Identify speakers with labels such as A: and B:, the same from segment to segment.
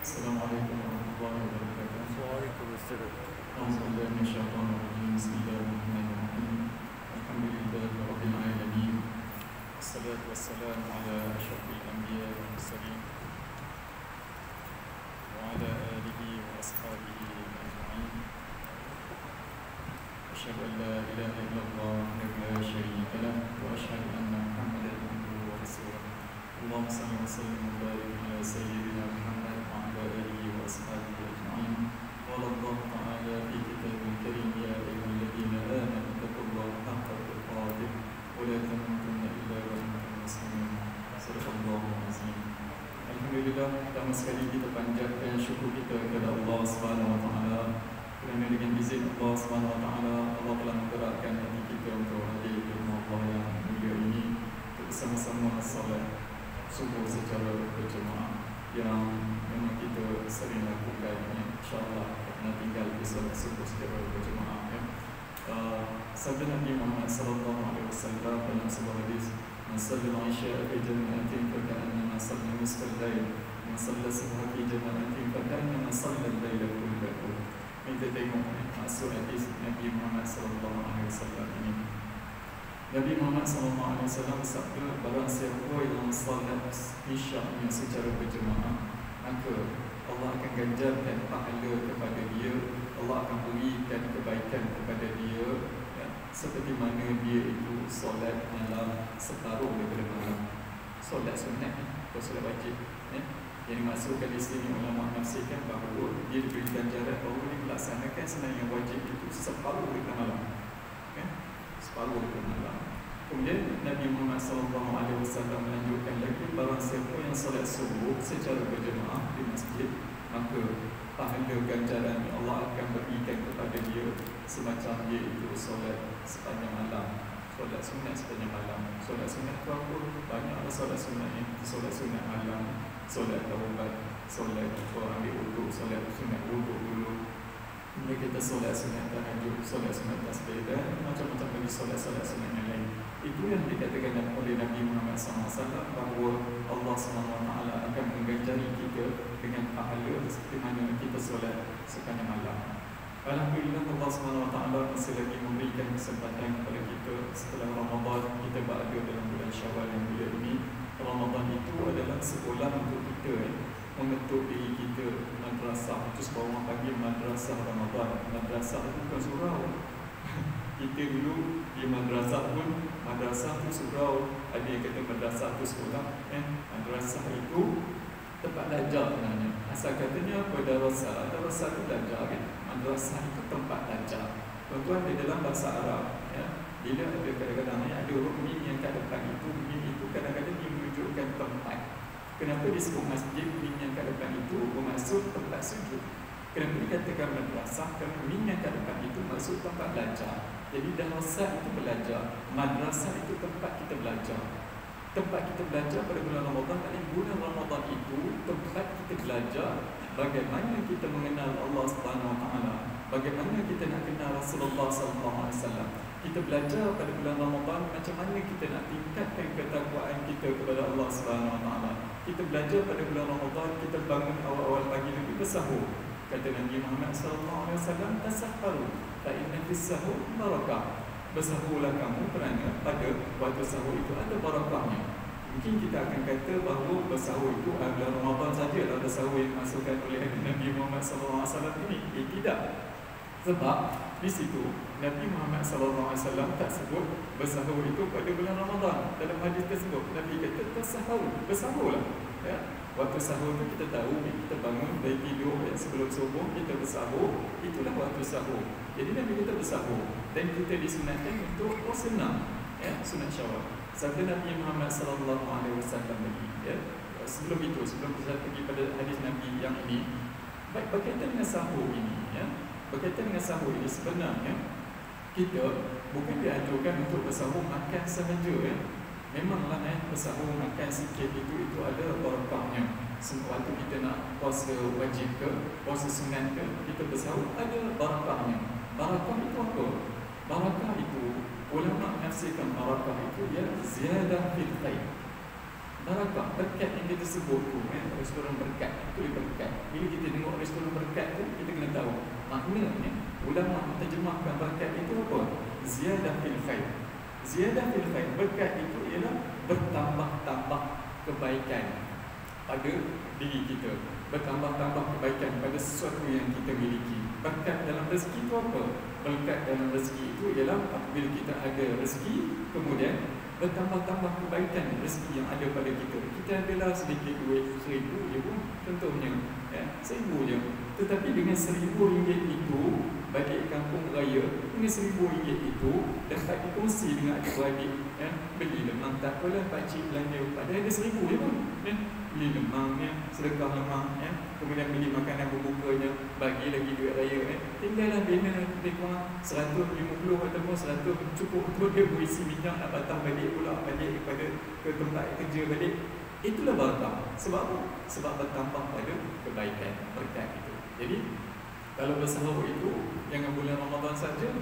A: Assalamualaikum warahmatullahi wabarakatuh.
B: Waalaikumsalam.
A: A'udzubillahi minasyaitonir rajim. Bismillahirrahmanirrahim. Alhamdulillahi rabbil alamin. Wassalatu wassalamu ala asyrafil anbiya'i wal mursalin wa ala alihi wa ashabihi ajma'in. Asyhadu an la ilaha illallah wahdahu la syarika lah wa asyhadu anna Muhammadan abduhu wa rasuluh. Allahumma shalli wa sallim wa barik ala sayyidina Muhammad wa ala alihi wa ashabihi ajma'in. Qala Allah ta'ala fi kitabil karim, ya ayyuhalladzina amanu taqullaha haqqa tuqatih wa la tamutunna illa wa antum muslimun. Sadaqallahul azim. Alhamdulillah, pertama sekali kita panjatkan syukur kita kepada Allah Subhanahu wa taala kerana dengan izin Allah Subhanahu wa taala Allah telah menggerakkan hati kita untuk hadir di rumah Allah yang mulia ini untuk bersama-sama salat subuh secara berjemaah yang memang kita sering lakukan, insya-Allah nak tinggal di solat subuh secara berjemaah. Sabda Nabi Muhammad sallallahu alaihi wasallam dalam sebuah hadis, "Man shalla al-isya fi jama'atin fa ka'annama shalla nisfal lail, wa man shalla subha fi jama'atin fa ka'annama shalla al-laila kullahu." Kita tengok maksud hadis Nabi Muhammad sallallahu alaihi wasallam ini. Nabi Muhammad SAW bersabda, barang siapa yang salat isya-nya secara berjemaah, maka Allah akan ganjarkan pahala kepada dia, Allah akan berikan kebaikan kepada dia, ya, seperti mana dia itu solat malam separuh daripada malam. Solat sunat, atau solat wajib, ya. Yang dimaksudkan di sini ulama menafsirkan bahawa dia diberi ganjaran bahawa dia melaksanakan sebenarnya wajib itu separuh daripada malam, ya. Separuh daripada malam. Kemudian Nabi Muhammad SAW melanjutkan lagi, barang siapa yang solat subuh secara berjemaah di masjid, maka pahala ganjaran Allah akan berikan kepada dia semacam dia itu solat sepanjang malam, solat sunat sepanjang malam. Solat sunat itu apa? Banyaklah solat sunat ini. Solat sunat malam, solat taubat, solat ambil wuduk, solat sunat wuduk dulu. Kemudian kita solat sunat tahajud, solat sunat tasbih dan macam-macam lagi solat-solat sunat yang lain. Itu yang dikatakan oleh Nabi Muhammad SAW bahawa Allah SWT akan mengganjari kita dengan pahala seperti mana kita solat sepanjang malam. Alhamdulillah, Allah SWT masih lagi memberikan kesempatan kepada kita setelah Ramadan. Kita berada dalam bulan Syawal yang mulia ini. Ramadan itu adalah sekolah untuk kita, membentuk diri kita. Madrasah itu sebab orang panggil madrasah Ramadan. Madrasah itu bukan surau. Kita dulu di madrasah pun, madrasah itu surau. Ada yang kata madrasah itu sekolah, madrasah itu tempat belajar sebenarnya. Asal katanya apa? Darasah itu belajar, kan? Madrasah itu tempat belajar. Tuan-tuan, di dalam bahasa Arab, ya, bila ada kadang-kadang ada huruf mim yang kat depan itu, mim itu kadang-kadang dia menunjukkan tempat. Kenapa disebut masjid? Mim yang kat depan itu bermaksud tempat sujud. Kenapa dikatakan madrasah? Kerana mim yang kat depan itu maksud tempat belajar. Jadi darasah itu belajar, madrasah itu tempat kita belajar. Tempat kita belajar pada bulan Ramadan. Pada bulan Ramadan itu tempat kita belajar bagaimana kita mengenal Allah Subhanahu Wa Taala, bagaimana kita nak kenal Rasulullah Sallallahu Alaihi Wasallam. Kita belajar pada bulan Ramadan macam mana kita nak tingkatkan ketakwaan kita kepada Allah Subhanahu Wa Taala. Kita belajar pada bulan Ramadan, kita bangun awal-awal pagi Nabi bersahur. Kata Nabi Muhammad Sallallahu Alaihi Wasallam, tasahharu fa inna fis sahur barakah. Bersahurlah kamu kerana pada waktu sahur itu ada barakahnya. Mungkin kita akan kata bahawa bersahur itu adalah Ramadan sajalah bersahur yang dimasukkan oleh Nabi Muhammad SAW ini. Tidak. Sebab di situ Nabi Muhammad SAW tak sebut bersahur itu pada bulan Ramadan. Dalam hadis tersebut Nabi kata tasahur, bersahurlah, ya. Waktu sahur itu kita tahu, kita bangun dari tidur, ya, sebelum subuh kita bersahur, itulah waktu sahur. Jadi Nabi kita bersahur dan kita disunatkan untuk bersenam, ya, sunat Syawal. Sabda Nabi Muhammad SAW lagi, ya. Sebelum itu, sebelum kita pergi pada hadis Nabi yang ini, berkaitan dengan sahur ini, ya, berkaitan dengan sahur ini sebenarnya kita bukan dianjurkan untuk bersahur makan sahaja, ya. Memanglah, bersahur makan sikit itu ada barakahnya. Semua waktu kita nak puasa wajib ke, puasa sunat ke, kita bersahur ada barakahnya. Barakah itu apa? Barakah itu ulama menafsirkan barakah itu ya ziyadah fil khair. Barakah, berkat yang kita sebut tu, restoran berkat, itu berkat. Bila kita tengok restoran berkat tu, kita kena tahu maknanya. Ulama menterjemahkan berkat itu apa? Ziyadah fil khair. Ziyadah fil khair, berkat itu ialah bertambah-tambah kebaikan pada diri kita, bertambah-tambah kebaikan pada sesuatu yang kita miliki. Berkat dalam rezeki itu apa? Berkat dalam rezeki itu ialah apabila kita ada rezeki, kemudian bertambah-tambah kebaikan rezeki yang ada pada kita. Kita adalah sedikit duit, 1,000 je pun contohnya, 1,000 je. Tetapi dengan RM1,000 itu, balik kampung raya, dengan RM1,000 itu dapat dikongsi dengan adik-beradik, beli lemang, tak apalah pakcik belanja, padahal ada RM1,000 je pun, beli lemang, sedekah lemang, kemudian beli makanan berbukanya, bagi lagi duit raya, tinggallah bina lebih kurang 150 ataupun 100 cukup untuk dia berisi minyak nak patah balik pula, balik daripada ke tempat kerja balik. Itulah barakah. Sebab apa? Sebab bertambah pada kebaikan, berkat itu. Jadi kalau bersahur itu jangan bulan Ramadan saja,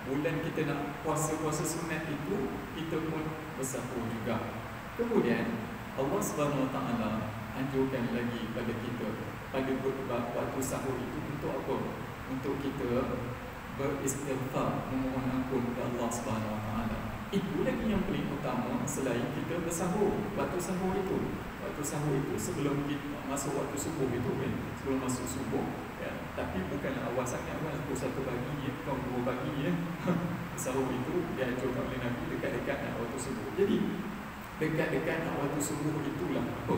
A: bulan kita nak puasa-puasa sunat itu kita pun bersahur juga. Kemudian Allah Subhanahu Wa Taala anjurkan lagi pada kita pada waktu sahur itu untuk apa? Untuk kita beristighfar, memohon ampun kepada Allah Subhanahu Wa Taala. Itu lagi yang paling utama selain kita bersahur. Waktu sahur itu, sebelum kita masuk waktu subuh itu, sebelum masuk subuh, tapi bukanlah awal sangat, pukul 1 pagi, pukul 2 pagi, sahur itu diajarkan oleh Nabi dekat-dekat nak waktu subuh. Jadi dekat-dekat nak waktu subuh itulah apa?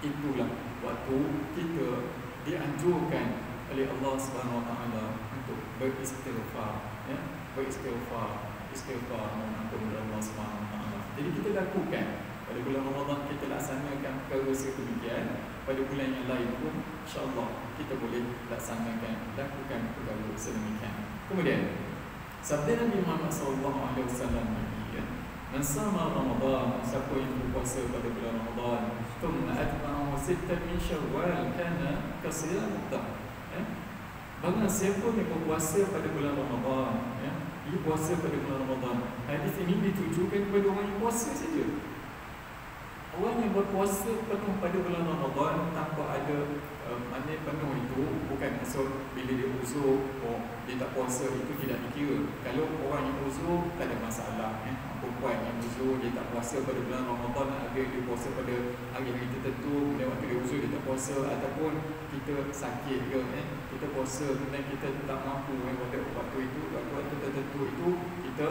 A: Itulah waktu kita dianjurkan oleh Allah Subhanahu Wa Taala untuk beristighfar, istighfar mohon ampun kepada Allah Subhanahu Wa Taala. Jadi kita lakukan pada bulan Ramadan, kita laksanakan perkara sedemikian. Pada bulan yang lain pun insya-Allah kita boleh laksanakan, lakukan perkara sedemikian. Kemudian sabda Nabi Muhammad SAW lagi, man sama Ramadan, siapa yang berpuasa pada bulan Ramadan, thumma atba'ahu 6 min Syawal, kana kasiyam dahr. Barang siapa yang berpuasa pada bulan Ramadan, dia puasa pada bulan Ramadan. Hadis ini ditujukan kepada orang yang puasa saja. Orang yang berpuasa penuh pada bulan Ramadan tanpa ada makna penuh itu bukan maksud bila dia uzur, dia tak puasa, itu tidak dikira. Kalau orang yang uzur tak ada masalah, perempuan yang uzur dia tak puasa pada bulan Ramadan, ada dia puasa pada hari-hari tertentu, kemudian waktu dia uzur dia tak puasa, ataupun kita sakit ke, kita puasa kemudian kita tak mampu pada waktu itu, waktu tertentu itu kita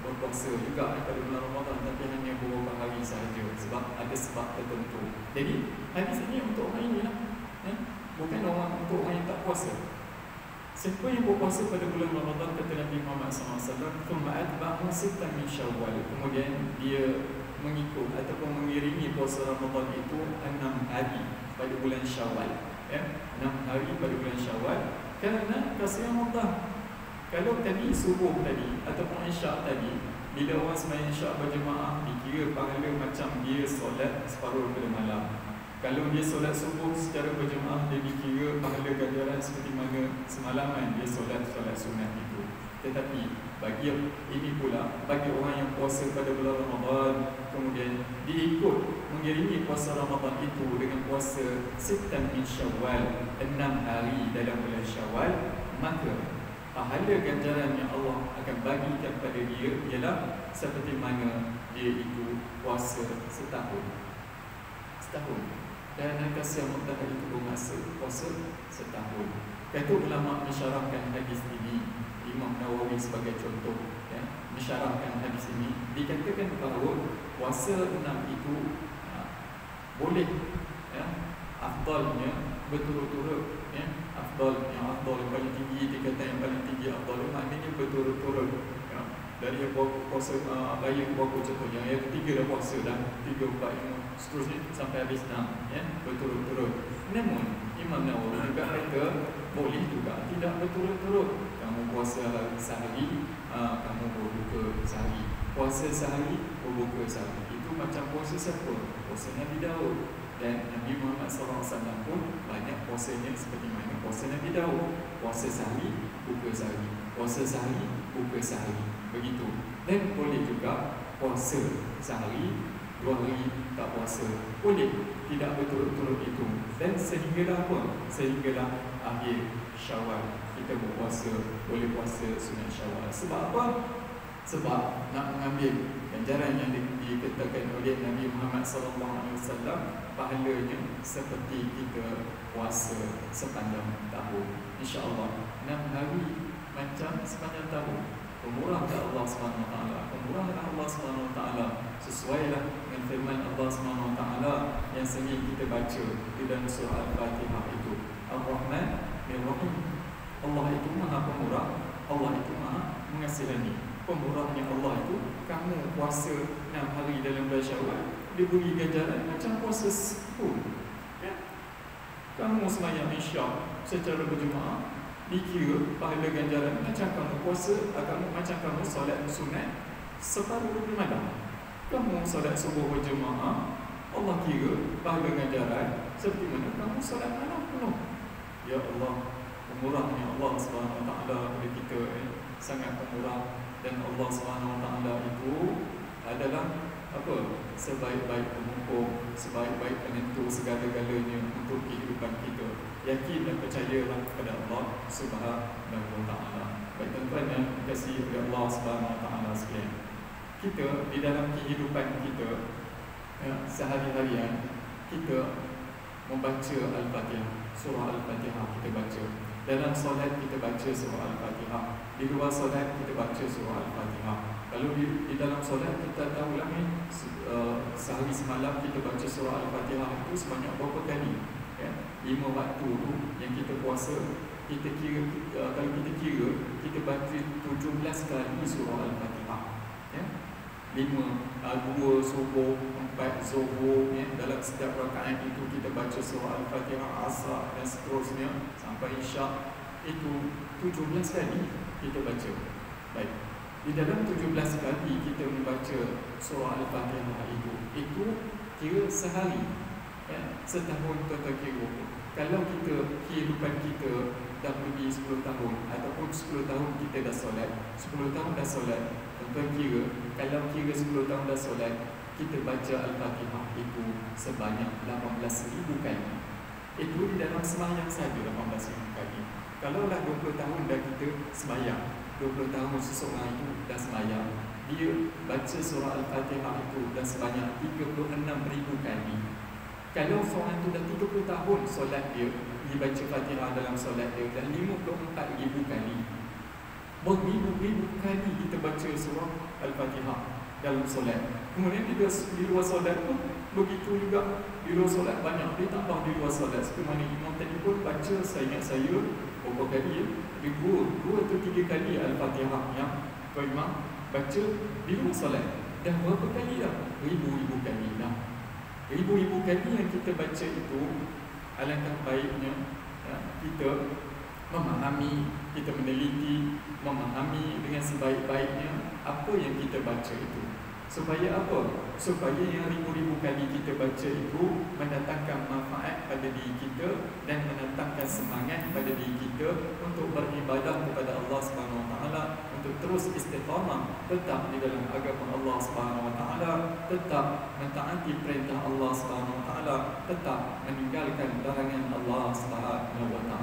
A: berpuasa juga pada bulan Ramadan, tapi hanya beberapa hari sahaja sebab ada sebab tertentu. Jadi hadis ini untuk orang ini lah, bukan untuk orang yang tak puasa. Siapa yang berpuasa pada bulan Ramadan, kata Nabi Muhammad SAW, "Thumma 6 min Syawal", kemudian dia mengikut ataupun mengiringi puasa Ramadan itu 6 hari pada bulan Syawal, 6 hari pada bulan Syawal, kerana kasiyam dahr. Kalau tadi subuh tadi ataupun isyak tadi, bila orang sembahyang isyak berjemaah, dikira pahala macam dia solat separuh pada malam. Kalau dia solat subuh secara berjemaah, dia dikira pahala ganjaran seperti mana semalaman dia solat sunat itu. Tetapi bagi ini pula, bagi orang yang puasa pada bulan Ramadan, kemudian diikut mengiringi puasa Ramadan itu dengan puasa 6 min Syawal, 6 hari dalam bulan Syawal, maka pahala ganjaran yang Allah akan bagikan pada dia ialah seperti mana dia itu puasa setahun. Dan kasiyam dahr itu bermasa puasa setahun. Kata ulama mensyarahkan hadis ini, Imam Nawawi sebagai contoh, mensyarahkan hadis ini, dikatakan bahawa puasa 6 itu boleh, afdalnya berturut-turut, afdal yang paling tinggi, tingkatan yang paling tinggi afdal maknanya berturut-turut, dari puasa raya berapa contohnya, yang ketiga dah puasa dah 3, 4, 5 seterusnya sampai habis 6, berturut-turut. Namun Imam Nawawi juga kata boleh juga tidak berturut-turut. Kamu puasa sehari, kamu berbuka sehari, puasa sehari, berbuka sehari. Itu macam puasa siapa? Puasa Nabi Daud. Dan Nabi Muhammad SAW pun banyak puasanya seperti mana puasa Nabi Daud. Puasa sehari, buka sehari, puasa sehari, buka sehari, begitu. Dan boleh juga puasa sehari, 2 hari tak puasa, boleh, tidak berturut-turut itu. Dan sehinggalah apa? Sehinggalah akhir Syawal kita berpuasa, boleh puasa sunat Syawal. Sebab apa? Sebab nak mengambil ganjaran yang dikatakan oleh Nabi Muhammad SAW, pahalanya seperti kita puasa sepanjang tahun. InsyaAllah 6 hari macam sepanjang tahun. Pemurah ke Allah SWT, pemurah ke Allah SWT, sesuailah dengan firman Allah SWT yang sering kita baca di dalam surah Al-Fatihah itu. Ar-Rahman Ar-Rahim. Allah itu maha pemurah, Allah itu maha mengasihani. Pemurahnya Allah itu, kamu puasa 6 hari dalam bulan Syawal, diberi ganjaran macam puasa 10. Ya? Kamu sembahyang Isyak secara berjemaah, dikira pahala ganjaran macam kamu puasa, macam kamu solat sunat separuh malam. Kamu solat subuh berjemaah, Allah kira pahala ganjaran seperti mana kamu solat malam penuh. Ya Allah, pemurahnya Allah SWT kepada kita, sangat pemurah. Dan Allah SWT itu adalah apa? Sebaik-baik penghukum, sebaik-baik penentu segala-galanya untuk kehidupan kita. Yakin dan percayalah kepada Allah SWT. Baik tuan-tuan yang dikasihi oleh Allah SWT sekalian, kita di dalam kehidupan kita sehari-harian, kita membaca Al-Fatihah, surah Al-Fatihah kita baca. Dalam solat kita baca surah Al-Fatihah, di luar solat kita baca surah Al-Fatihah. Kalau di dalam solat kita tahulah sehari semalam kita baca surah Al-Fatihah itu sebanyak berapa kali? 5 waktu tu yang kita puasa, kita kira, kalau kita kira, kita baca 17 kali surah Al-Fatihah. 2 subuh, 4 zuhur, dalam setiap rakaat itu kita baca surah Al-Fatihah, Asar dan seterusnya sampai Isyak. Itu 17 kali kita baca. Baik, di dalam 17 kali kita membaca surah Al-Fatihah itu kira sehari, setahun tuan-tuan kira. Kalau kita, kehidupan kita dah pergi 10 tahun ataupun 10 tahun kita dah solat, 10 tahun dah solat, tuan-tuan kira, kalau kira 10 tahun dah solat, kita baca Al-Fatihah itu sebanyak 18,000 kali. Itu di dalam sembahyang saja 18,000 kali. Kalau dah 20 tahun dah kita sembahyang, 20 tahun seseorang itu dah sembahyang, dia baca surah Al-Fatihah itu dah sebanyak 36,000 kali. Kalau seorang itu dah 30 tahun solat dia baca Fatihah dalam solat dia dah 54,000 kali. Beribu-ribu kali kita baca surah Al-Fatihah dalam solat. Kemudian di luar solat pun begitu juga. Di luar solat banyak ditambah di luar solat. Seperti mana imam tadi pun baca, saya ingat saya berapa kali dua atau 3 kali Al-Fatihah yang Tuan Imam baca di luar solat. Dan berapa kali dah? Ribu-ribu kali dah. Ribu-ribu kali yang kita baca itu, alangkah baiknya kita memahami, kita meneliti, memahami dengan sebaik-baiknya apa yang kita baca itu. Supaya apa? Supaya yang ribu-ribu kali kita baca itu mendatangkan manfaat pada diri kita dan mendatangkan semangat pada diri kita untuk beribadah kepada Allah SWT, untuk terus istiqamah tetap di dalam agama Allah SWT, tetap mentaati perintah Allah SWT, tetap meninggalkan larangan Allah SWT.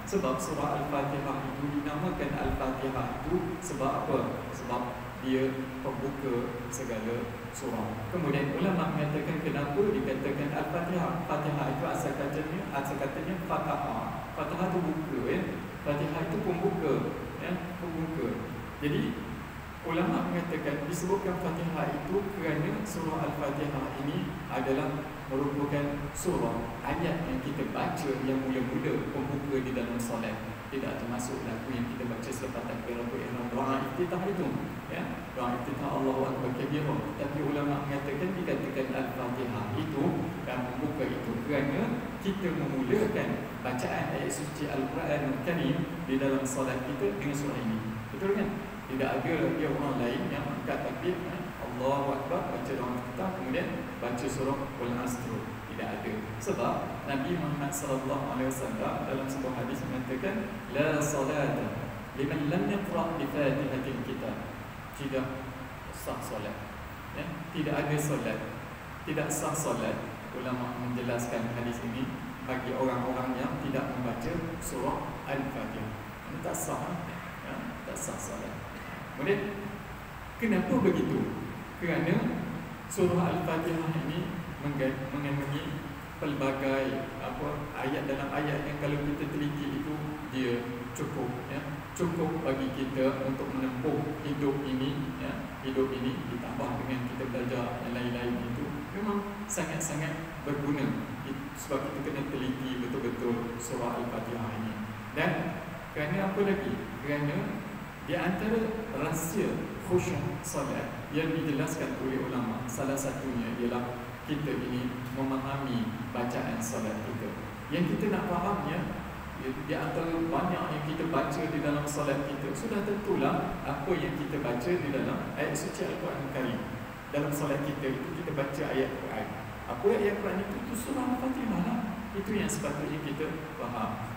A: Sebab surah Al-Fatihah itu dinamakan Al-Fatihah itu sebab apa? Sebab dia pembuka segala surah. Kemudian ulama mengatakan kenapa dikatakan Al-Fatihah. Fatihah itu asal katanya Fatihah. Fatihah itu buka, Fatihah itu pembuka, pembuka. Jadi ulama mengatakan disebutkan Fatihah itu kerana surah Al-Fatihah ini adalah merupakan surah ayat yang kita baca yang mula-mula pembuka di dalam solat. Tidak termasuk lagu yang kita baca selepas takbiratul ihram, doa iftitah itu, doa iftitah Allahu Akbar kabira. Tapi ulama mengatakan dikatakan Al-Fatihah itu dan membuka itu kerana kita memulakan bacaan ayat suci Al-Quran Karim di dalam solat kita dengan surah ini. Betul kan? Tidak ada lagi orang lain yang angkat takbir Allahu Akbar, baca doa iftitah, kemudian baca surah Al-Asr. Tidak ada. Sebab Nabi Muhammad SAW dalam sebuah hadis mengatakan la salata liman lam yaqra bi Fatihatil Kitab. Tidak sah solat, tidak ada solat tidak sah solat. Ulama menjelaskan hadis ini bagi orang-orang yang tidak membaca surah Al-Fatihah. Ini tak sah, ya, tak sah solat. Kemudian kenapa begitu? Kerana surah Al-Fatihah ini mengandungi pelbagai ayat dalam ayat yang kalau kita teliti itu dia cukup, ya, cukup bagi kita untuk menempuh hidup ini, ya, hidup ini ditambah dengan kita belajar yang lain-lain itu memang sangat-sangat berguna. Sebab kita kena teliti betul-betul surah Al-Fatihah ini. Dan kerana apa lagi? Kerana di antara rahsia khusyuk solat yang dijelaskan oleh ulama, salah satunya ialah kita ini memahami bacaan solat kita. Yang kita nak fahamnya, di antara banyak yang kita baca di dalam solat kita, sudah tentulah apa yang kita baca di dalam ayat suci Al-Quran Karim. Dalam solat kita itu kita baca ayat Quran. Apa ayat Quran itu surah Al-Fatihah lah. Itu yang sepatutnya kita faham.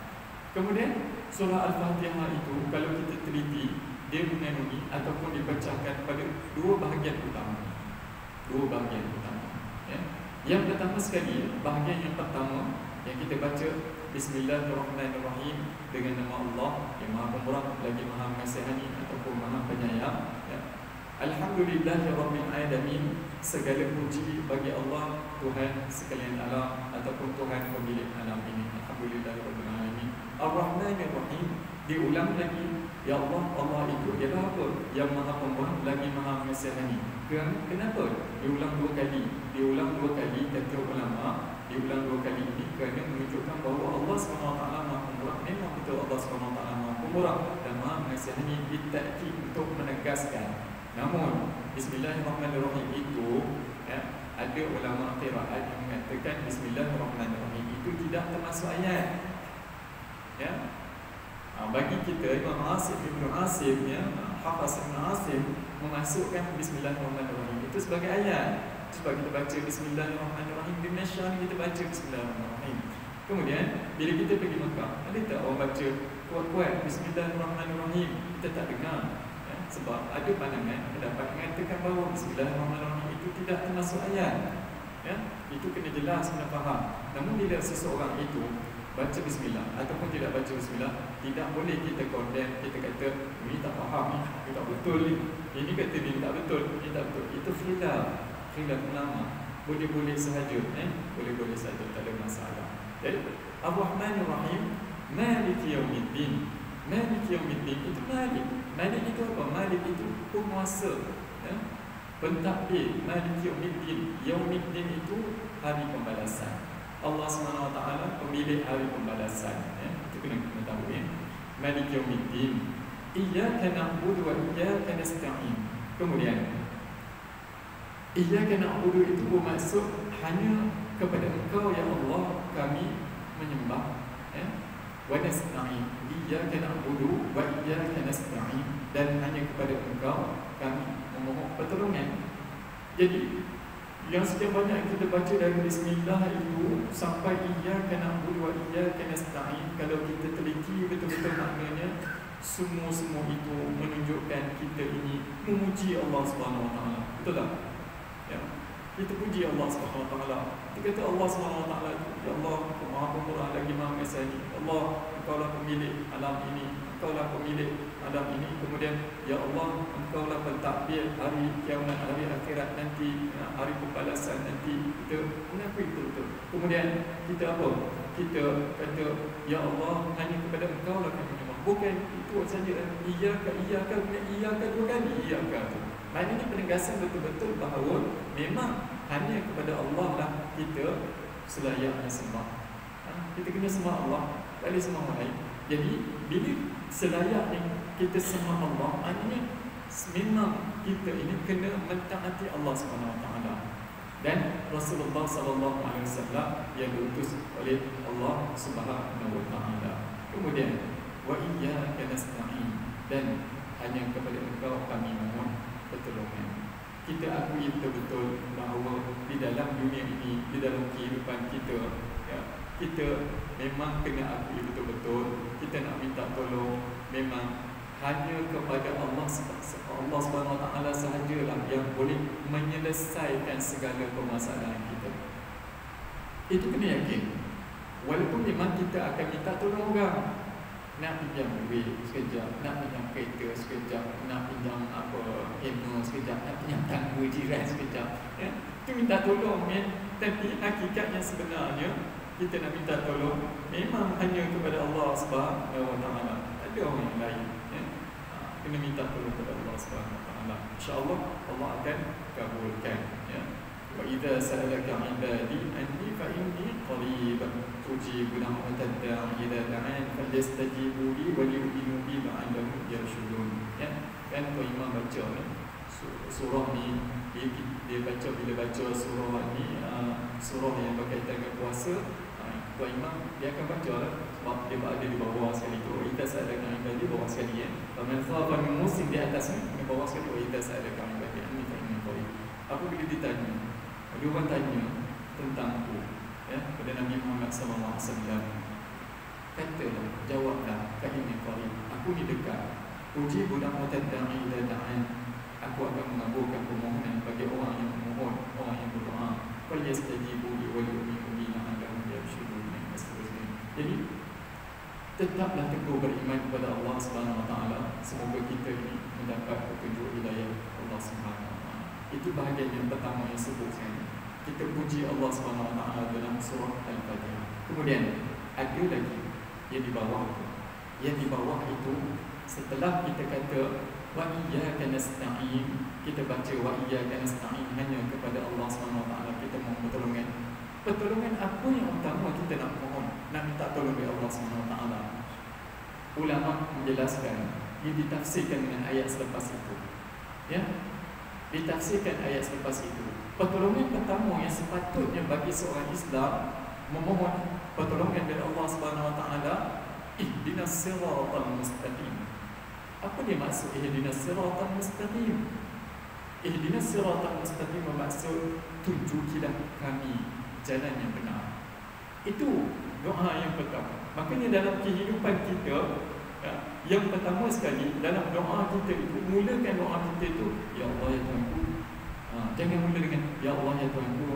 A: Kemudian surah Al-Fatihah itu kalau kita teliti, dia mengandungi ataupun dipecahkan pada dua bahagian utama. Dua bahagian utama, ya. Yang pertama sekali, bahagian yang pertama yang kita baca Bismillahirrahmanirrahim dengan nama Allah yang Maha Pemurah lagi Maha Mengasihani ataupun Maha Penyayang, ya. Alhamdulillahirabbil alamin, segala puji bagi Allah Tuhan sekalian alam ataupun Tuhan pemilik alam ini. Alhamdulillahirabbil alamin. Ar-Rahmanir-Rahim, diulang lagi, ya Allah, Allah itu ialah apa? Yang Maha Pemurah lagi Maha Mengasihani. Kenapa diulang dua kali? Diulang dua kali kata ulama, diulang dua kali ini kerana menunjukkan bahawa Allah SWT Maha Pemurah. Memang betul Allah SWT Maha Pemurah dan Maha Mengasihani, ditakkid untuk menegaskan. Namun Bismillahirrahmanirrahim itu, ya, ada ulama qiraat yang mengatakan Bismillahirrahmanirrahim itu tidak termasuk ayat, ya. Bagi kita Imam Asim Ibn Asim, ya, Hafaz Ibn Asim memasukkan Bismillahirrahmanirrahim itu sebagai ayat. Sebab kita baca Bismillahirrahmanirrahim di Malaysia ni, kita baca Bismillahirrahmanirrahim. Kemudian bila kita pergi Mekah, ada tak orang baca kuat-kuat Bismillahirrahmanirrahim? Kita tak dengar, ya. Sebab ada pandangan pendapat mengatakan bahawa Bismillahirrahmanirrahim itu tidak termasuk ayat, ya. Itu kena jelas, kena faham. Namun bila seseorang itu baca bismillah ataupun tidak baca bismillah, tidak boleh kita condemn, kita kata ini tak faham, ini tak betul, ini kata ini tak betul, ini tak betul. Itu khilaf ulama. Boleh-boleh sahaja, boleh-boleh sahaja, tak ada masalah. Jadi Ar-Rahmanir-Rahim, Maliki Yaumiddin. Maliki Yaumiddin itu Malik. Malik itu apa? Malik itu penguasa, ya? Pentadbir. Maliki Yaumiddin. Yaumiddin itu hari pembalasan. Allah SWT pemilik hari pembalasan, ya. Itu kena tahu, ya. Maliki Yaumiddin. Iyyaka na'budu wa iyyaka nasta'in. Kemudian Iyyaka na'budu itu bermaksud hanya kepada Engkau ya Allah kami menyembah, ya. Wa nasta'in. Iyyaka na'budu wa iyyaka nasta'in, dan hanya kepada Engkau kami memohon pertolongan. Jadi yang sekian banyak kita baca dari bismillah itu sampai iyyaka na'budu wa iyyaka nasta'in, kalau kita teliti betul-betul maknanya, semua itu menunjukkan kita ini memuji Allah SWT. Betul tak? Ya. Kita puji Allah SWT. Kita kata Allah SWT, ya Allah, Maha Pemurah lagi Maha Mengasihani. Allah, Engkaulah pemilik alam ini, Engkaulah pemilik alam ini. Kemudian ya Allah, Engkaulah pentadbir hari kiamat, hari akhirat nanti, hari pembalasan nanti. Kita mengakui betul-betul. Kemudian kita apa? Kita kata ya Allah, hanya kepada Engkaulah kami menyembah. Bukan itu saja. Iyyaka dua kali iyyaka tu. Maknanya penegasan betul-betul bahawa memang hanya kepada Allah lah kita selayaknya sembah. Kita kena sembah Allah, tak boleh sembah orang lain. Jadi bila selayaknya kita sembah Allah, maknanya memang kita ini kena mentaati Allah SWT. Dan Rasulullah SAW yang diutus oleh Allah SWT. Kemudian wa iyyaka nasta'in, dan hanya kepada Engkau kami mohon pertolongan. Kita akui betul-betul bahawa di dalam dunia ini, di dalam kehidupan kita, ya, kita memang kena akui betul-betul kita nak minta tolong memang hanya kepada Allah Subhanahu Wa Taala sahajalah yang boleh menyelesaikan segala permasalahan kita. Itu kena yakin. Walaupun memang kita akan minta tolong orang, nak pinjam duit sekejap, nak pinjam kereta sekejap, nak pinjam hammer sekejap, nak pinjam tangga jiran sekejap, ya, itu minta tolong, ya. Tapi hakikatnya sebenarnya kita nak minta tolong memang hanya kepada Allah Subhanahu Wa Taala. Tak ada orang yang lain, ya. Kena minta tolong kepada Allah Subhanahu Wa Taala. InsyaAllah Allah akan kabulkan, ya. Wa idza sa'alaka 'ibadi anni fa inni qarib ujibu da'watad da'i idza da'an falyastajibu li wa liyu'minu bi la'allahum yarshudun. Ya, kan kalau imam baca ni surah ni, dia baca, bila baca surah ni, surah yang berkaitan dengan puasa, kalau imam dia akan baca lah, sebab dia ada di bawah sekali tu. Idza sa'alaka 'ibadi bawah sekali, ya. Faman khafa min musim di atas ni, di bawah sekali. Idza sa'alaka 'ibadi anni fa inni qarib. Apa bila ditanya, ada orang tanya tentang aku, ya, pada Nabi Muhammad SAW, katalah, jawablah, fa inni qarib, aku ni dekat. Ujibu da'watad da'i idza da'an, aku akan mengabulkan permohonan bagi orang yang memohon, orang yang berdoa. Falyastajibu li wa liyu'minu bi la'allahum yarshudun, dan seterusnya. Jadi tetaplah teguh beriman kepada Allah Subhanahu Wa Taala. Semoga kita ini mendapat petunjuk hidayah Allah Subhanahu Wa Taala. Itu bahagian yang pertama yang sebut saya. Kita puji Allah Subhanahu Wa Taala dalam surah Al-Fatihah. Kemudian ada lagi yang di bawah itu. Yang di bawah itu, setelah kita kata wa iyyaka nasta'in, kita baca wa iyyaka nasta'in, hanya kepada Allah Subhanahu Wa Taala kita mohon pertolongan. Pertolongan apa yang utama kita nak mohon, nak minta tolong dari Allah Subhanahu Wa Taala? Ulama menjelaskan, ia ditafsirkan dengan ayat selepas itu. Ya, ditafsirkan ayat selepas itu. Pertolongan pertama yang sepatutnya bagi seorang Islam memohon pertolongan dari Allah Subhanahu Wa Taala, ihdinas siratal mustaqim. Apa dia maksud ihdinas siratal mustaqim? Ihdinas siratal mustaqim bermaksud tunjukilah kami jalan yang benar. Itu doa yang pertama. Makanya dalam kehidupan kita, ya, yang pertama sekali dalam doa kita itu, mulakan doa kita itu, ya Allah ya Tuhanku. Jangan mula dengan ya Allah ya Tuhanku,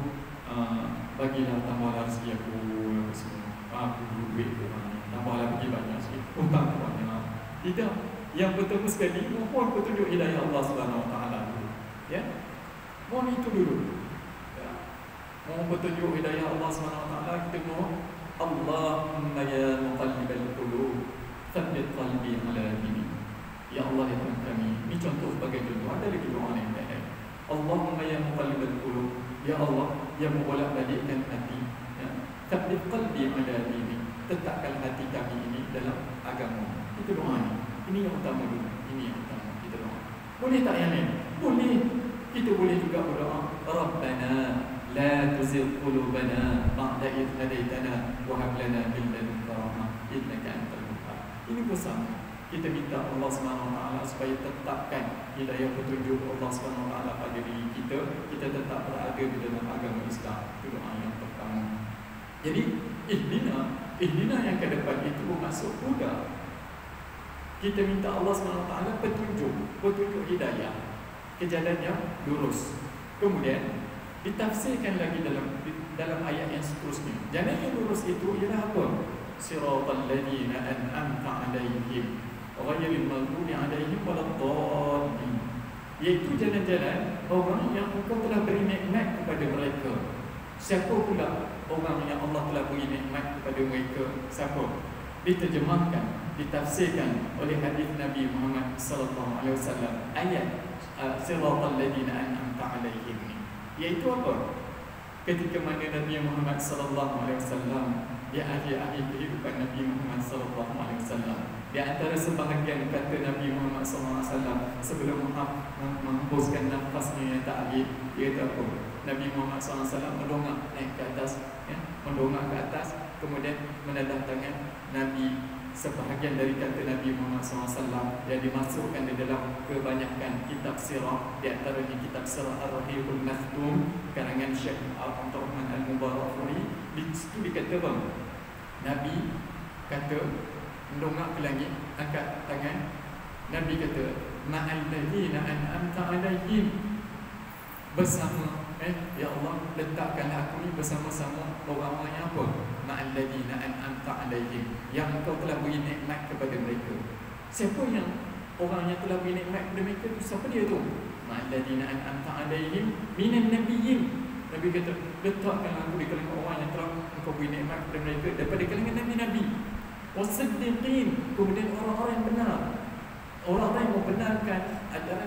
A: bagilah tambahlah rezeki aku semua. Aku duit tambahlah bagi banyak sikit. Hutang aku banyak. Tidak. Yang pertama sekali mohon petunjuk hidayah Allah Subhanahu Wa Taala dulu. Ya. Mohon itu dulu. Ya. Mohon petunjuk hidayah Allah Subhanahu Wa Taala, kita mohon Allahumma ya muqallibal qulub tsabbit qalbi ala dinik. Ya Allah ya Tuhan kami. Ini contoh sebagai contoh. Ada lagi doa yang lain. Allahumma ya muqallibal qulub, ya Allah yang membolak-balikkan hati, ya, tsabbit qalbi ala dinik, tetapkan hati kami ini dalam agama. Itu doa ni. Ini yang utama dulu. Ini yang utama kita doa. Boleh tak yang lain? Boleh. Kita boleh juga berdoa, Rabbana la tuzigh qulubana ba'da idh hadaitana wa hab lana min ladunka rahmah innaka antal wahhab. Ini bersama kita minta Allah Subhanahu Wa Taala supaya tetapkan hidayah petunjuk Allah Subhanahu Wa Taala pada diri kita. Kita tetap berada di dalam agama Islam. Itu doa yang pertama. Jadi ihdina yang ke depan itu bermaksud huda. Kita minta Allah Subhanahu Wa Taala petunjuk hidayah ke jalan yang lurus. Kemudian ditafsirkan lagi dalam ayat yang seterusnya. Jalan yang lurus itu ialah apa? Siratal ladzina an'amta 'alaihim ghairil maghdubi 'alaihim waladdallin. Iaitu jalan-jalan orang yang Engkau telah beri nikmat kepada mereka. Siapa pula orang yang Allah telah beri nikmat kepada mereka? Siapa? Diterjemahkan, ditafsirkan oleh hadis Nabi Muhammad sallallahu alaihi wasallam ayat siratal ladzina an'amta 'alaihim. Iaitu apa? Ketika mana Nabi Muhammad sallallahu alaihi wasallam di akhir-akhir kehidupan Nabi Muhammad sallallahu alaihi wasallam, di antara sebahagian kata Nabi Muhammad sallallahu alaihi wasallam sebelum menghembuskan nafasnya yang tak habis, dia kata apa? Nabi Muhammad sallallahu alaihi wasallam mendongak naik ke atas, ya, mendongak ke atas, kemudian menadah tangan Nabi. Sebahagian dari kata Nabi Muhammad SAW yang dimasukkan di dalam kebanyakan kitab sirah, di antaranya kitab Sirah Ar-Rahibul Makhtum karangan Syekh Abdul Rahman Al-Mubarakfuri. Di situ dikata bang, Nabi kata mendongak ke langit, angkat tangan, Nabi kata ma'al ladzina an'amta 'alaihim, bersama ya Allah, letakkanlah aku ni bersama-sama orang-orang yang apa? Ma'al ladzina an'amta 'alaihim, yang Engkau telah beri nikmat kepada mereka. Siapa yang orang yang telah beri nikmat kepada mereka tu? Siapa dia tu? Ma'al ladzina an'amta 'alaihim minan nabiyyin. Nabi kata, letakkanlah aku di kalangan orang yang telah Engkau beri nikmat kepada mereka daripada kalangan nabi-nabi, wasiddiqin, kemudian orang-orang yang benar, orang-orang yang membenarkan adalah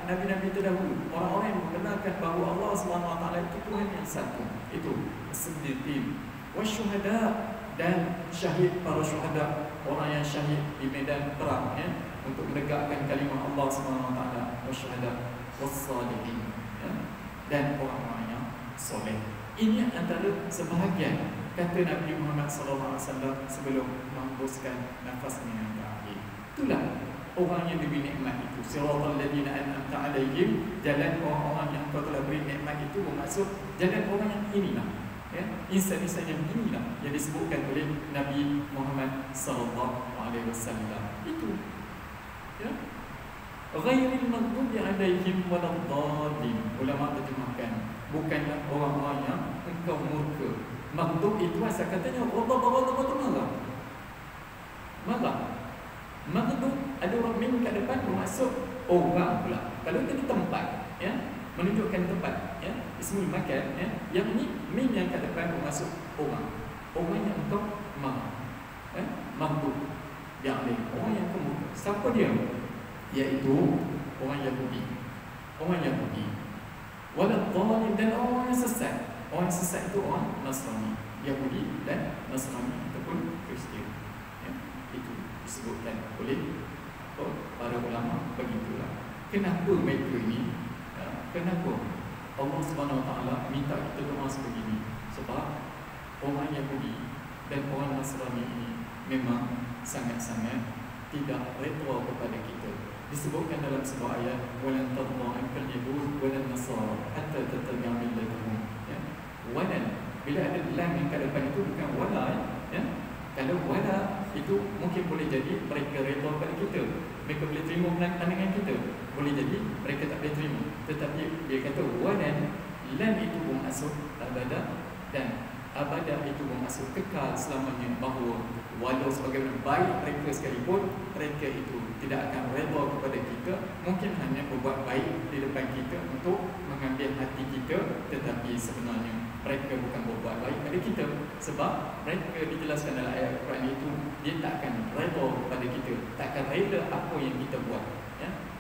A: nabi-nabi terdahulu, orang-orang yang membenarkan bahawa Allah SWT itu Tuhan yang satu, itu as-siddiqin, wasyuhada, dan syahid, para syuhada, orang yang syahid di medan perang untuk menegakkan kalimah Allah SWT, wasyuhada, wassalihin, dan orang-orang yang soleh. Ini antara sebahagian kata Nabi Muhammad SAW sebelum menghembuskan nafasnya yang terakhir. Itulah orang yang diberi nikmat itu. Siratal ladzina an'amta 'alaihim, jalan orang-orang yang Kau telah beri nikmat itu, bermaksud jalan orang yang inilah, insan-insan yang inilah yang disebutkan oleh Nabi Muhammad SAW. Itu ghairil maghdubi 'alaihim waladdallin. Ulama terjemahkan, bukanlah orang-orang yang Engkau murka. Maghdub itu asal katanya marah. Maghdub ada orang mim kat depan bermaksud orang pula. Kalau tadi tempat, menunjukkan tempat, ismul makan, yang ini mim yang kat depan bermaksud orang. Orang yang Engkau marah. Maghdub yang lain, orang yang kemurka. Siapa dia? Iaitu orang Yahudi. Orang Yahudi. Waladdallin, dan orang yang sesat. Orang yang sesat itu orang Nasrani, Yahudi dan Nasrani ataupun Kristian. Itu disebutkan oleh para ulama begitulah. Kenapa mereka ini? Kenapa Allah SWT minta kita doa sebegini? Sebab orang Yahudi dan orang Nasrani ini memang sangat-sangat tidak redha kepada kita. Disebutkan dalam sebuah ayat, walan tadha ankal yahud walan nasara hatta tattabi'a millatahum. Walan, bila ada lam yang kat depan itu bukan wala, Kalau wala itu mungkin boleh jadi mereka redha pada kita, mereka boleh terima pandangan kita, boleh jadi mereka tak boleh terima. Tetapi dia kata walan, lam itu bermaksud abada, dan abada itu bermaksud kekal selamanya, bahawa walau sebagaimana baik mereka sekalipun, mereka itu tidak akan redha kepada kita, mungkin hanya berbuat baik di depan kita untuk mengambil hati kita, tetapi sebenarnya mereka bukan berbuat baik pada kita. Sebab mereka dijelaskan dalam ayat Al-Quran itu, dia tak akan redha kepada kita, tak akan rela apa yang kita buat,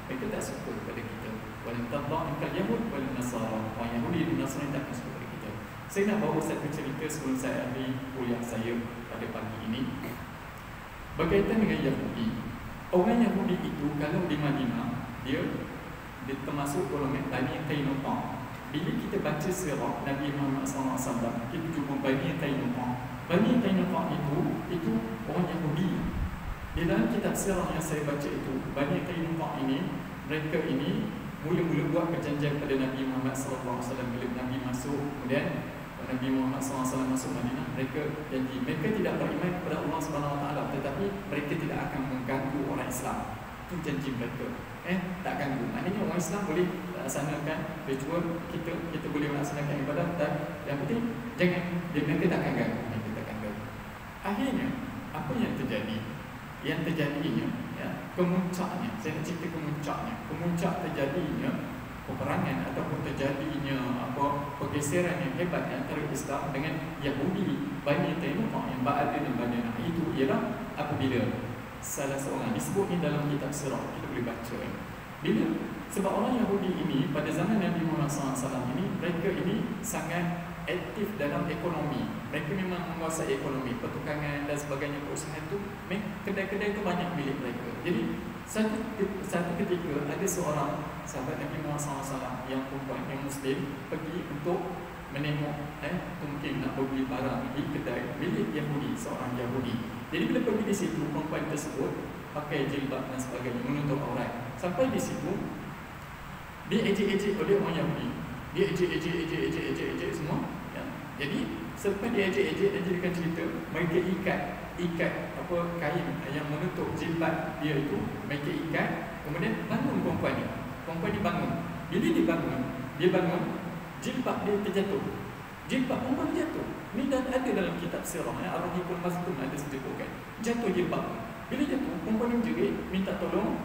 A: mereka tak suka kepada kita. Walan tadha ankal yahud wal nasara, orang Yahudi dan Nasrani tak akan suka kepada kita. Saya nak bawa satu cerita sebelum saya ambil kuliah saya pada pagi ini berkaitan dengan Yahudi. Orang Yahudi itu kalau di Madinah, dia termasuk golongan Bani Qainuqa. Bila kita baca sirah Nabi Muhammad SAW, kita jumpa Bani Qainuqa. Bani Qainuqa itu orang Yahudi. Di dalam kitab sirah yang saya baca itu, Bani Qainuqa ini, mereka ini mula-mula buat perjanjian pada Nabi Muhammad SAW. Bila Nabi masuk, kemudian Nabi Muhammad SAW masuk Madinah, mereka janji mereka tidak beriman kepada Allah SWT, tetapi mereka tidak akan mengganggu orang Islam. Itu janji mereka. Tak ganggu. Maknanya orang Islam boleh laksanakan ritual, kita boleh melaksanakan ibadah, dan yang penting jangan, mereka tak akan ganggu. Mereka tak akan ganggu. Akhirnya apa yang terjadi? Yang terjadinya, kemuncaknya, saya nak cerita kemuncaknya. Kemuncak terjadinya peperangan ataupun terjadinya pergeseran yang hebat antara Islam dengan Yahudi, Bani Qainuqa yang berada di Madinah itu ialah apabila salah seorang disebut ni dalam kitab sirah, kita boleh baca. Bila sebab orang Yahudi ini pada zaman Nabi Muhammad SAW ini, mereka ini sangat aktif dalam ekonomi. Mereka memang menguasai ekonomi, pertukangan dan sebagainya, perusahaan itu, kedai-kedai itu banyak milik mereka. Jadi satu ketika ada seorang sahabat Nabi Muhammad SAW yang perempuan, yang Muslim, pergi untuk menengok mungkin nak beli barang di kedai milik Yahudi, seorang Yahudi. Jadi bila pergi di situ, perempuan tersebut pakai jilbab dan sebagainya, menutup aurat. Sampai di situ dia ejek-ejek oleh orang Yahudi. Dia ejek semua. Jadi selepas dia ejek-ejek dan jadikan cerita, mereka ikat ikat apa kain yang menutup jilbab dia itu, mereka ikat, kemudian bangun perempuan ni. Perempuan ni bangun. Bila dia bangun, jilbab dia terjatuh. Jilbab perempuan jatuh. Ni dah ada dalam kitab sirah, Ar-Rahikul Mazlum ada sebutkan. Jatuh jilbab. Bila jatuh, perempuan ni menjerit, minta tolong,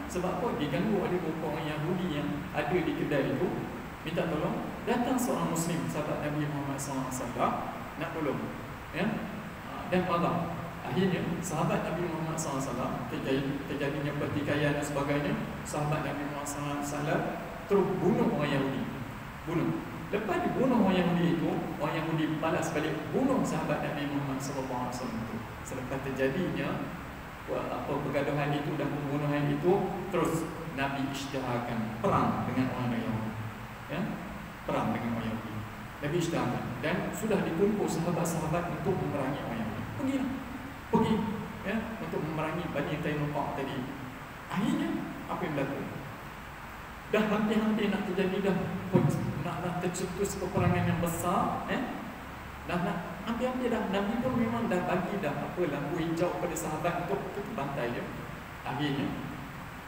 A: sebab apa? Diganggu oleh beberapa orang Yahudi yang ada di kedai itu, minta tolong. Datang seorang Muslim, sahabat Nabi Muhammad SAW, nak tolong, dan marah. Akhirnya sahabat Nabi Muhammad SAW, terjadinya pertikaian dan sebagainya, sahabat Nabi Muhammad SAW terus bunuh orang Yahudi. Bunuh. Lepas dibunuh orang Yahudi itu, orang Yahudi balas balik bunuh sahabat Nabi Muhammad SAW itu. Selepas terjadinya pergaduhan itu dan pembunuhan itu, terus Nabi isytiharkan perang dengan orang Yahudi. Perang dengan orang Yahudi. Nabi isytiharkan, dan sudah dikumpul sahabat-sahabat untuk memerangi orang Yahudi. Pergi untuk memerangi Bani Qainuqa tadi. Akhirnya apa yang berlaku? Dah hampir-hampir nak terjadi, dah nak tercetus peperangan yang besar, dah nak hampir-hampir dah. Nabi pun memang dah bagi dah lampu hijau pada sahabat untuk bantai dia. Akhirnya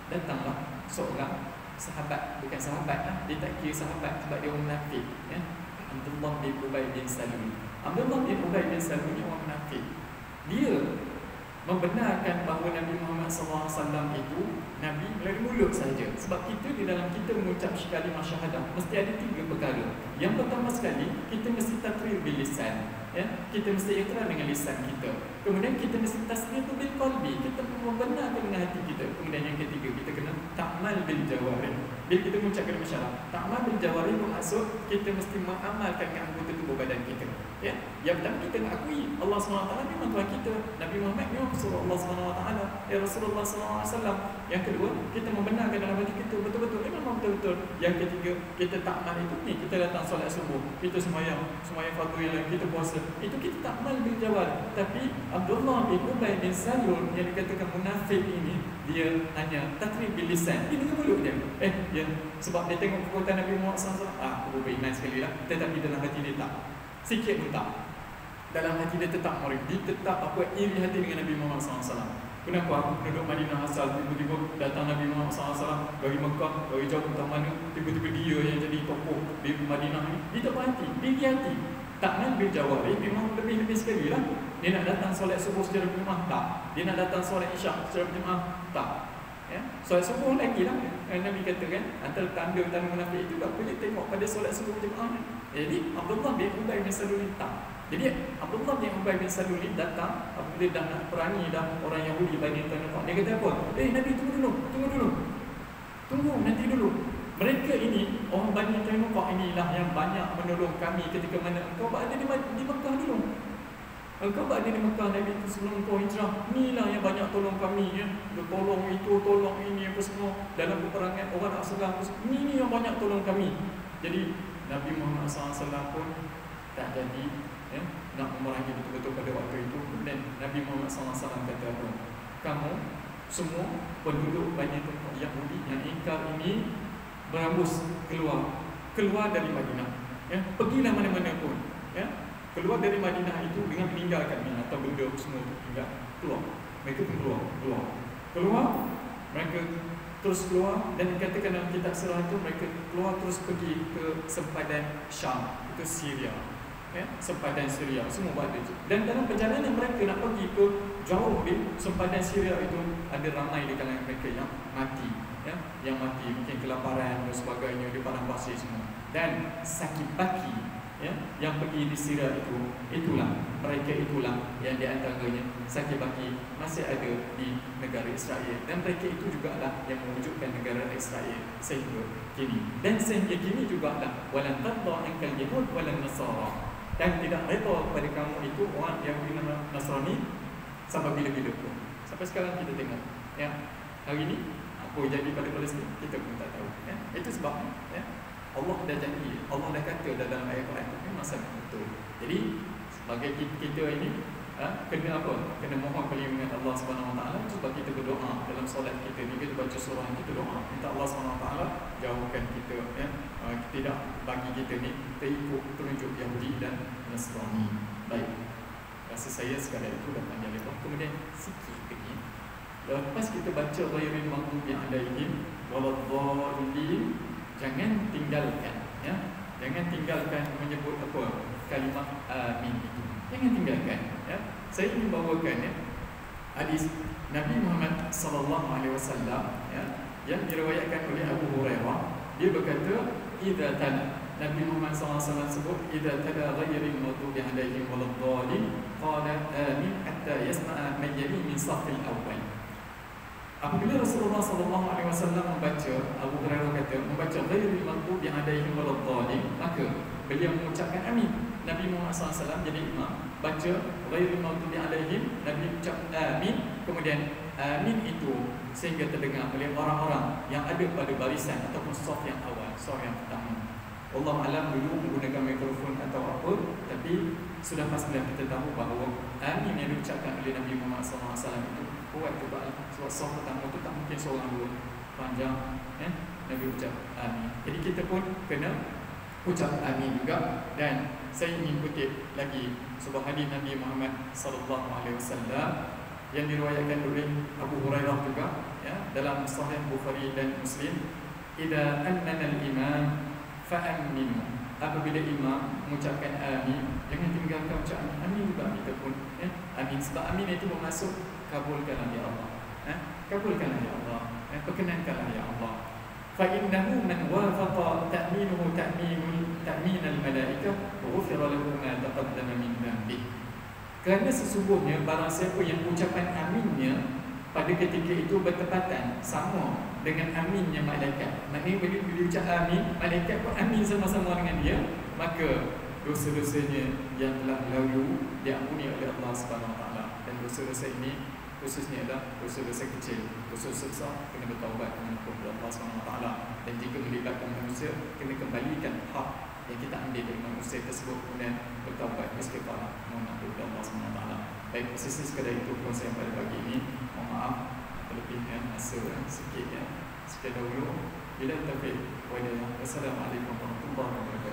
A: datanglah seorang sahabat, bukan sahabat dia tak kira sahabat sebab dia orang munafik, Abdullah bin Ubay bin Salul. Abdullah bin Ubay bin Salul ni orang munafik. Dia membenarkan bahawa Nabi Muhammad SAW itu Nabi melalui mulut sahaja. Sebab kita di dalam kita mengucap kalimah syahadah mesti ada 3 perkara. Yang pertama sekali, kita mesti takrir bil lisan, kita mesti ikrar dengan lisan kita. Kemudian kita mesti tasdid bil qalbi, kita membenarkan dengan hati kita. Kemudian yang ketiga, kita kena ta'mal bil jawarih. Bila kita mengucap kalimah syahadah, ta'mal bil jawarih bermaksud kita mesti mengamalkan dengan anggota tubuh badan kita. Yang pertama, kita mengakui Allah SWT memang Tuhan kita, Nabi Muhammad memang Rasulullah SWT, Rasulullah SAW. Yang kedua, kita membenarkan dalam hati kita betul-betul memang betul-betul. Yang ketiga, kita ta'mal itu ni, kita datang solat subuh, kita sembahyang fardu yang lain, kita puasa, itu kita ta'mal bil jawar. Tapi Abdullah bin Ubay bin Salul yang dikatakan munafik ini, dia hanya takrir bil lisan, dia dengan mulut dia. Sebab dia tengok kekuatan Nabi Muhammad SAW, aku beriman sekali lah, tetapi dalam hati dia tak, sikit pun tak. Dalam hati dia tetap murid, dia tetap iri hati dengan Nabi Muhammad SAW. Kenapa aku penduduk Madinah asal, tiba-tiba datang Nabi Muhammad SAW dari Mekah, dari jauh entah mana, tiba-tiba dia yang jadi tokoh di Madinah ni. Dia tak berhenti, dia hati. Ta'mal bil jawarih memang lebih-lebih sekali lah. Dia nak datang solat subuh secara berjemaah, tak. Dia nak datang solat isyak secara berjemaah, tak. Solat subuh lagi lah. Nabi kata kan, antara tanda-tanda munafik itu tak boleh tengok pada solat subuh berjemaah. Jadi Abdullah bin Ubay bin Salul tak. Jadi Abdullah bin Ubay bin Salul ni datang apabila dah nak perangi dah orang Yahudi Bani Qainuqa. Dia kata apa? Nabi tunggu nanti dulu. Mereka ini, orang Bani Qainuqa inilah yang banyak menolong kami ketika mana engkau berada di Mekah dulu. Engkau berada di Mekah, Nabi itu sebelum engkau hijrah, inilah yang banyak tolong kami, tolong itu, tolong ini, apa semua dalam peperangan orang Aslam, ini yang banyak tolong kami. Jadi Nabi Muhammad SAW pun tak jadi nak memerangi betul-betul pada waktu itu. Kemudian Nabi Muhammad SAW kata apa? Kamu semua penduduk Bani Yahudi yang ingkar ini berambus keluar dari Madinah, pergilah mana-mana pun, keluar dari Madinah itu dengan meninggalkan Madinah atau benda semua itu tinggal, keluar. Mereka pun keluar, mereka terus keluar, dan dikatakan dalam kitab sirah itu mereka keluar terus pergi ke sempadan Syam, itu Syria, sempadan Syria, semua berada. Dan dalam perjalanan mereka nak pergi ke jauh di sempadan Syria itu, ada ramai di kalangan mereka yang mati, yang mati mungkin kelaparan dan sebagainya di padang pasir semua. Dan sakit baki yang pergi di Syria mereka itulah yang di antaranya sakit baki masih ada di negara Israel, dan mereka itu jugalah yang mewujudkan negara Israel sehingga kini. Dan sehingga kini jugalah walan tadda ankal yahud walan nasara, dan tidak reda kepada kamu itu orang Yahudi dan Nasrani sampai bila-bila pun. Sampai sekarang kita tengok hari ini apa jadi pada Palestin kita pun tak tahu. Itu sebab Allah dah janji, Allah dah kata dalam ayat Quran itu memang sangat betul. Jadi sebagai kita ini kena apa? Kena mohon perlindungan Allah Subhanahu Wa Taala. Sebab kita berdoa dalam solat kita ni, kita baca surah, kita doa minta Allah Subhanahu Wa Taala jauhkan kita, tidak bagi kita ni terikut tunjuk Yahudi dan Nasrani. Baik. Rasa saya sekadar itu dah panjang lebar. Kemudian sikit lagi, lepas kita baca ghairil maghdubi alaihim waladdallin, jangan tinggalkan, ya. Jangan tinggalkan menyebut apa? Kalimah amin itu. Jangan tinggalkan, ya. Saya ingin bawakan, ya, hadis Nabi Muhammad sallallahu alaihi wasallam, ya, yang diriwayatkan oleh Abu Hurairah. Dia berkata, idza tala, Nabi Muhammad SAW sebut, idza tala ghairil maghdubi alaihim waladdallin qala amin hatta yasma'a man yali min safil awwal. Apabila Rasulullah SAW membaca, Abu Hurairah kata, membaca ghairil maghdubi alaihim waladdallin, maka beliau mengucapkan amin. Nabi Muhammad SAW jadi imam, baca ghairil maghdubi alaihim, Nabi ucap amin, kemudian amin itu sehingga terdengar oleh orang-orang yang ada pada barisan ataupun saf yang awal, saf yang pertama. Allah alam dulu menggunakan mikrofon atau apa, tapi sudah pastilah kita tahu bahawa amin yang diucapkan oleh Nabi Muhammad SAW itu kuat kebal. Sebab saf pertama itu tak mungkin seorang dua, panjang, Nabi ucap amin. Jadi kita pun kena ucap amin juga. Dan saya ingin kutip lagi sebuah hadis Nabi Muhammad SAW yang diriwayatkan oleh Abu Hurairah juga, ya, dalam Sahih Bukhari dan Muslim. Idza annana al-imam fa'aminu, apabila imam mengucapkan amin, jangan tinggalkan ucapan amin juga kita pun, amin. Sebab amin itu bermaksud kabulkanlah ya Allah, kabulkanlah ya Allah, perkenankanlah ya Allah. Fa innahu man wafaqa ta'minuhu ta'min al-malaikah ghufira lahu ma taqaddama min dhanbi. Kerana sesungguhnya barang siapa yang ucapan aminnya pada ketika itu bertepatan sama dengan aminnya malaikat, maknanya bila diucap amin, malaikat pun amin sama-sama dengan dia, maka dosa-dosanya yang telah lalu diampuni oleh Allah Subhanahu Wa Taala. Dan dosa-dosa ini khususnya adalah dosa-dosa kecil. Dosa-dosa besar kena bertaubat kepada Allah Subhanahu Wa Taala, dan jika melibatkan manusia, kena kembalikan hak yang kita ambil dari manusia tersebut, kemudian bertaubat istighfar mohon ampun kepada Allah Subhanahu Wa Taala. Baik, posisi sekadar itu puasa yang pada pagi ini. Mohon maaf kelebihan masa sikit, ya. Sekian dahulu. Bila taufiq wa hidayah. Wassalamualaikum warahmatullahi wabarakatuh.